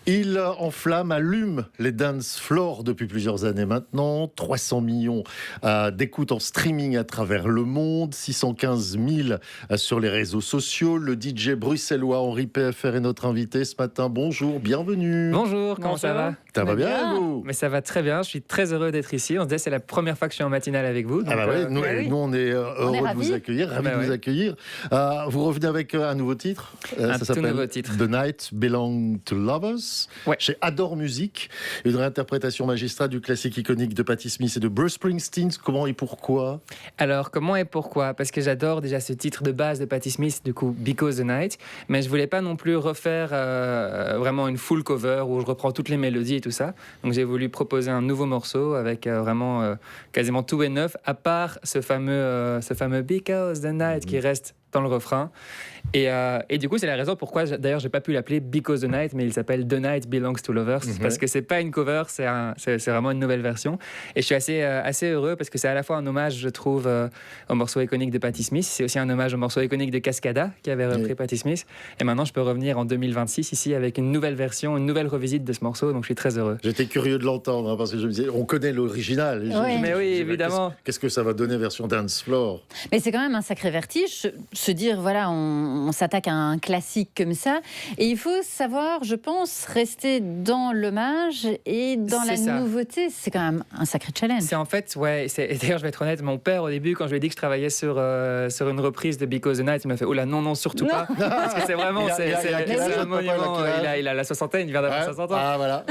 Il enflamme, allume les dance floors depuis plusieurs années maintenant. 300 millions d'écoutes en streaming à travers le monde, 615 000 sur les réseaux sociaux. Le DJ bruxellois Henri PFR est notre invité ce matin. Bonjour, bienvenue. Bonjour, comment ça va? Ça va bien, vous? Mais ça va très bien, je suis très heureux d'être ici. On se dit c'est la première fois que je suis en matinale avec vous. Donc, nous, on est heureux de vous accueillir, ravis de vous accueillir. Vous revenez avec un nouveau titre. Un ça s'appelle nouveau titre. The Night Belong to Lovers. Chez Adore Music, une réinterprétation magistrale du classique iconique de Patti Smith et de Bruce Springsteen. Comment et pourquoi? Alors, comment et pourquoi? Parce que j'adore déjà ce titre de base de Patti Smith, du coup, Because the Night. Mais je voulais pas non plus refaire vraiment une full cover où je reprends toutes les mélodies et tout ça. Donc j'ai voulu proposer un nouveau morceau avec vraiment quasiment tout est neuf, à part ce fameux Because the Night qui reste dans le refrain. Et du coup, c'est la raison pourquoi, d'ailleurs, j'ai pas pu l'appeler Because the Night, mais il s'appelle The Night Belongs to Lovers, parce que c'est pas une cover, c'est vraiment une nouvelle version. Et je suis assez heureux parce que c'est à la fois un hommage, je trouve, au morceau iconique de Patti Smith, c'est aussi un hommage au morceau iconique de Cascada, qui avait repris Patti Smith. Et maintenant, je peux revenir en 2026 ici avec une nouvelle version, une nouvelle revisite de ce morceau, donc je suis très heureux. J'étais curieux de l'entendre, parce que je me disais, on connaît l'original. Mais oui, évidemment. Qu'est-ce que ça va donner version dance floor? Mais c'est quand même un sacré vertige, se dire, voilà, on s'attaque à un classique comme ça. Et il faut savoir, je pense, rester dans l'hommage et dans la nouveauté. C'est quand même un sacré challenge. C'est en fait, et d'ailleurs, je vais être honnête, mon père, au début, quand je lui ai dit que je travaillais sur une reprise de Because the Night, il m'a fait, oh là, non, surtout pas. Parce que c'est vraiment, c'est un monument. Il a la soixantaine, il vient d'avoir 60 ans. Ah, voilà.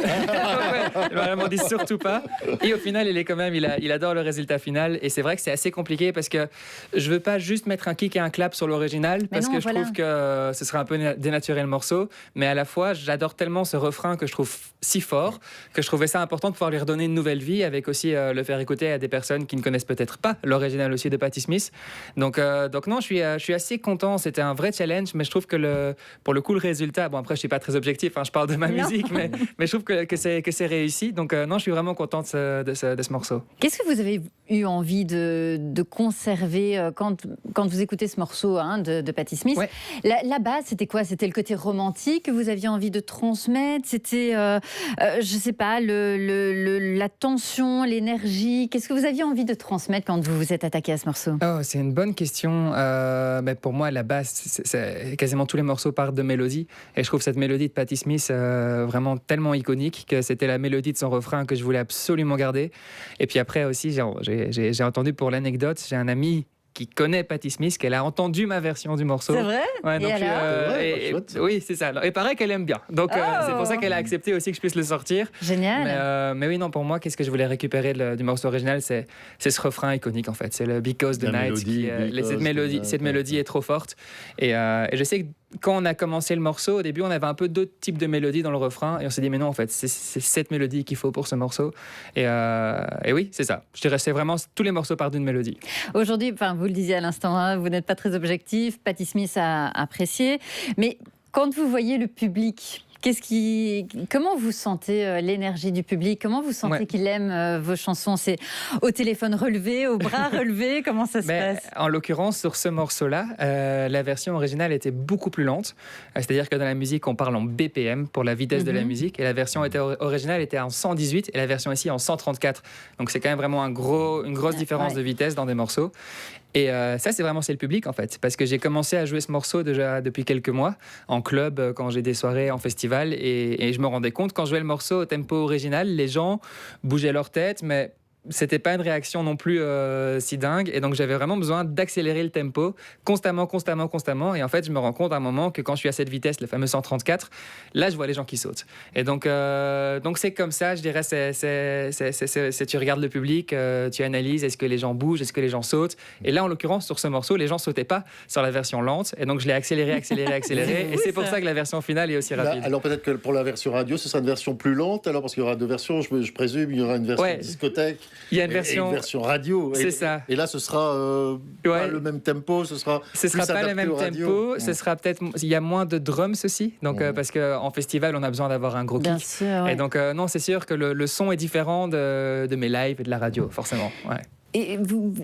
Il m'a vraiment dit surtout pas. Et au final, il adore le résultat final. Et c'est vrai que c'est assez compliqué parce que je veux pas juste mettre un kick et un clap sur l'original parce que je trouve que ce serait un peu dénaturer le morceau, mais à la fois j'adore tellement ce refrain que je trouve si fort que je trouvais ça important de pouvoir lui redonner une nouvelle vie avec aussi le faire écouter à des personnes qui ne connaissent peut-être pas l'original aussi de Patti Smith. Donc non, je suis assez content, c'était un vrai challenge, mais je trouve que pour le coup le résultat, bon après je suis pas très objectif, je parle de ma musique, mais je trouve que c'est réussi, donc non, je suis vraiment content de ce morceau. Qu'est-ce que vous avez eu envie de conserver quand vous écoutez ce morceau de Patti Smith? La base, c'était quoi? C'était le côté romantique que vous aviez envie de transmettre? C'était, je sais pas, la tension, l'énergie? Qu'est-ce que vous aviez envie de transmettre quand vous vous êtes attaqué à ce morceau? C'est une bonne question. Pour moi, la base, quasiment tous les morceaux partent de mélodie. Et je trouve cette mélodie de Patti Smith vraiment tellement iconique que c'était la mélodie de son refrain que je voulais absolument garder. Et puis après aussi, j'ai entendu, pour l'anecdote, j'ai un ami qui connaît Patti Smith, qu'elle a entendu ma version du morceau. C'est vrai? Oui, c'est ça. Et pareil qu'elle aime bien. Donc c'est pour ça qu'elle a accepté aussi que je puisse le sortir. Génial. Mais oui, non, pour moi, qu'est-ce que je voulais récupérer du morceau original, c'est ce refrain iconique en fait. C'est le Because the Night. Cette mélodie est trop forte. Et je sais que quand on a commencé le morceau, au début, on avait un peu d'autres types de mélodies dans le refrain. Et on s'est dit, mais non, en fait, c'est cette mélodie qu'il faut pour ce morceau. Et oui, c'est ça. Je dirais, c'est vraiment tous les morceaux partent d'une mélodie. Aujourd'hui, vous le disiez à l'instant, vous n'êtes pas très objectif. Patti Smith a apprécié. Mais quand vous voyez le public, comment vous sentez l'énergie du public? Comment vous sentez qu'il aime vos chansons? C'est au téléphone relevé, au bras relevé? Comment ça se passe? En l'occurrence, sur ce morceau-là, la version originale était beaucoup plus lente. C'est-à-dire que dans la musique, on parle en BPM pour la vitesse de la musique. Et la version originale était en 118 et la version ici en 134. Donc c'est quand même vraiment une grosse différence de vitesse dans des morceaux. Et ça, c'est le public en fait. Parce que j'ai commencé à jouer ce morceau déjà depuis quelques mois, en club, quand j'ai des soirées, en festival. Et je me rendais compte, quand je jouais le morceau au tempo original, les gens bougeaient leur tête, mais c'était pas une réaction non plus si dingue, et donc j'avais vraiment besoin d'accélérer le tempo constamment, et en fait je me rends compte à un moment que quand je suis à cette vitesse, le fameux 134, là je vois les gens qui sautent, et donc c'est comme ça, je dirais, c'est tu regardes le public, tu analyses, est-ce que les gens bougent, est-ce que les gens sautent, et là en l'occurrence sur ce morceau, les gens sautaient pas sur la version lente, et donc je l'ai accéléré, et c'est pour ça que la version finale est aussi rapide. Alors peut-être que pour la version radio, ce sera une version plus lente, alors parce qu'il y aura deux versions, je présume, il y aura une version discothèque. Il y a une version radio. C'est ça. Et là, ce sera pas le même tempo. Ce sera pas le même tempo. Ce sera peut-être. Il y a moins de drums aussi. Donc, parce qu'en festival, on a besoin d'avoir un gros kick. Bien sûr, Et donc, non, c'est sûr que le son est différent de mes lives et de la radio, forcément. Ouais. Et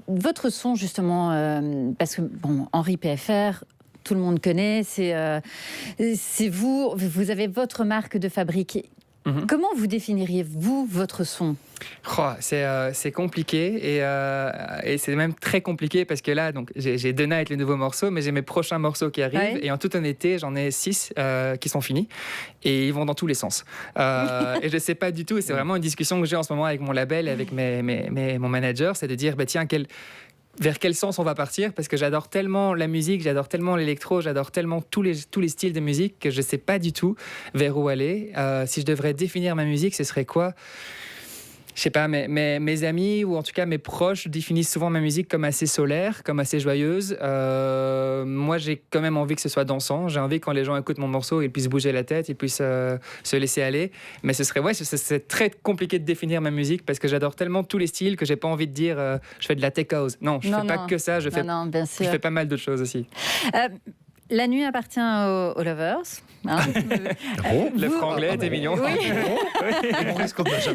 votre son, justement, parce que, Henri PFR, tout le monde connaît. C'est vous, vous avez votre marque de fabrique. Comment vous définiriez-vous votre son ? C'est compliqué et c'est même très compliqué parce que là, donc, j'ai The Night, les nouveaux morceaux, mais j'ai mes prochains morceaux qui arrivent et en toute honnêteté, j'en ai 6 qui sont finis et ils vont dans tous les sens. Et je ne sais pas du tout, et c'est vraiment une discussion que j'ai en ce moment avec mon label et avec mon manager, c'est de dire, tiens, vers quel sens on va partir, parce que j'adore tellement la musique, j'adore tellement l'électro, j'adore tellement tous les styles de musique que je ne sais pas du tout vers où aller. Si je devrais définir ma musique, ce serait quoi ? Je sais pas, mes amis ou en tout cas mes proches définissent souvent ma musique comme assez solaire, comme assez joyeuse. Moi, j'ai quand même envie que ce soit dansant. J'ai envie que quand les gens écoutent mon morceau, ils puissent bouger la tête, ils puissent se laisser aller. Mais c'est très compliqué de définir ma musique parce que j'adore tellement tous les styles que j'ai pas envie de dire je fais de la tech house. Non, je fais pas que ça. Je fais pas mal d'autres choses aussi. La nuit appartient aux lovers. Hein. Le franglais était mignon. Oui.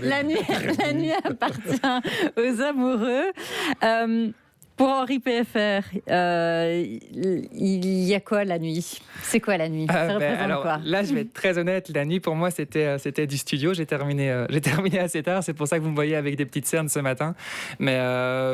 La nuit appartient aux amoureux. Pour Henri PFR, il y a quoi la nuit ? C'est quoi la nuit ? Ça représente quoi ? Là, je vais être très honnête. La nuit, pour moi, c'était du studio. J'ai terminé assez tard. C'est pour ça que vous me voyez avec des petites cernes ce matin. Mais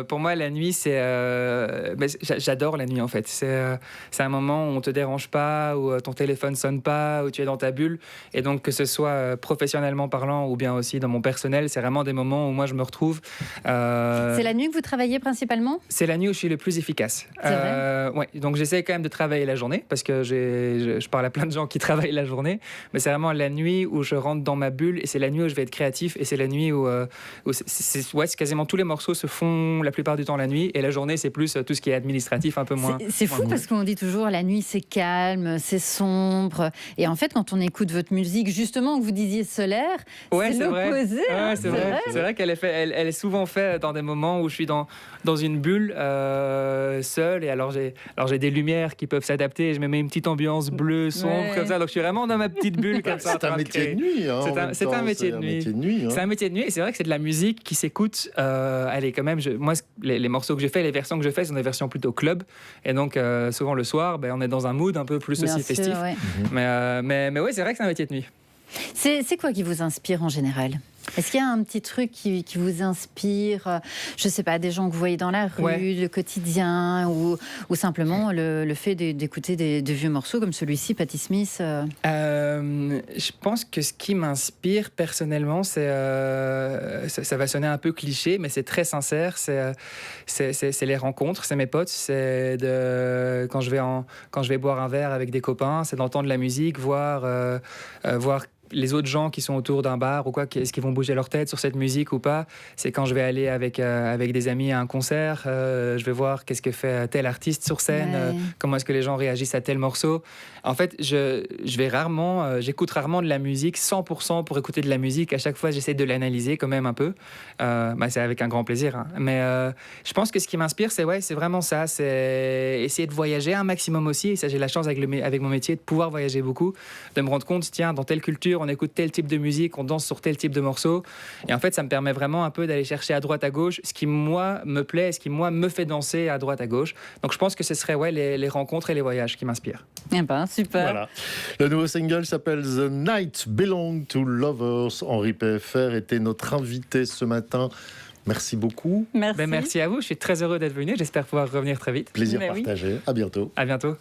pour moi, la nuit, j'adore la nuit, en fait. C'est un moment où on ne te dérange pas, où ton téléphone ne sonne pas, où tu es dans ta bulle. Et donc, que ce soit professionnellement parlant ou bien aussi dans mon personnel, c'est vraiment des moments où moi, je me retrouve. C'est la nuit que vous travaillez principalement ? C'est la nuit où je suis le plus efficace. C'est vrai ? Ouais, donc j'essaie quand même de travailler la journée parce que je parle à plein de gens qui travaillent la journée, mais c'est vraiment la nuit où je rentre dans ma bulle et c'est la nuit où je vais être créatif et c'est la nuit où c'est quasiment tous les morceaux se font la plupart du temps la nuit et la journée c'est plus tout ce qui est administratif un peu moins. C'est fou parce qu'on dit toujours la nuit c'est calme, c'est sombre et en fait quand on écoute votre musique justement que vous disiez solaire, c'est l'opposé. Ouais, c'est vrai. C'est vrai qu'elle est souvent faite dans des moments où je suis dans une bulle seul et alors j'ai des lumières qui peuvent s'adapter, je me mets une petite ambiance bleue sombre comme ça, donc je suis vraiment dans ma petite bulle comme ça. C'est un métier de nuit. C'est un métier de nuit. C'est un métier de nuit et c'est vrai que c'est de la musique qui s'écoute. Allez quand même, moi les morceaux que j'ai fait, les versions que je fais sont des versions plutôt club et donc souvent le soir on est dans un mood un peu plus aussi festif. Ouais. Mais ouais, c'est vrai que c'est un métier de nuit. C'est quoi qui vous inspire en général ? Est-ce qu'il y a un petit truc qui vous inspire, je ne sais pas, des gens que vous voyez dans la rue, le quotidien, ou simplement le fait d'écouter des vieux morceaux comme celui-ci, Patti Smith Je pense que ce qui m'inspire personnellement, ça va sonner un peu cliché, mais c'est très sincère, c'est les rencontres, c'est mes potes, c'est quand je vais boire un verre avec des copains, c'est d'entendre la musique, voir les autres gens qui sont autour d'un bar ou quoi, est-ce qu'ils vont bouger leur tête sur cette musique ou pas ? C'est quand je vais aller avec des amis à un concert, je vais voir qu'est-ce que fait tel artiste sur scène, comment est-ce que les gens réagissent à tel morceau. En fait, j'écoute rarement de la musique 100% pour écouter de la musique. À chaque fois, j'essaie de l'analyser quand même un peu. C'est avec un grand plaisir. Hein. Mais je pense que ce qui m'inspire, c'est vraiment ça. C'est essayer de voyager un maximum aussi. Et ça, j'ai la chance avec mon métier de pouvoir voyager beaucoup, de me rendre compte, tiens, dans telle culture, on écoute tel type de musique, on danse sur tel type de morceau. Et en fait, ça me permet vraiment un peu d'aller chercher à droite, à gauche, ce qui, moi, me plaît, ce qui, moi, me fait danser à droite, à gauche. Donc, je pense que ce serait les rencontres et les voyages qui m'inspirent. Eh ben, super. Voilà. Le nouveau single s'appelle The Night Belong to Lovers. Henri PFR était notre invité ce matin. Merci beaucoup. Merci. Merci à vous. Je suis très heureux d'être venu. J'espère pouvoir revenir très vite. Plaisir partagé. À bientôt. À bientôt.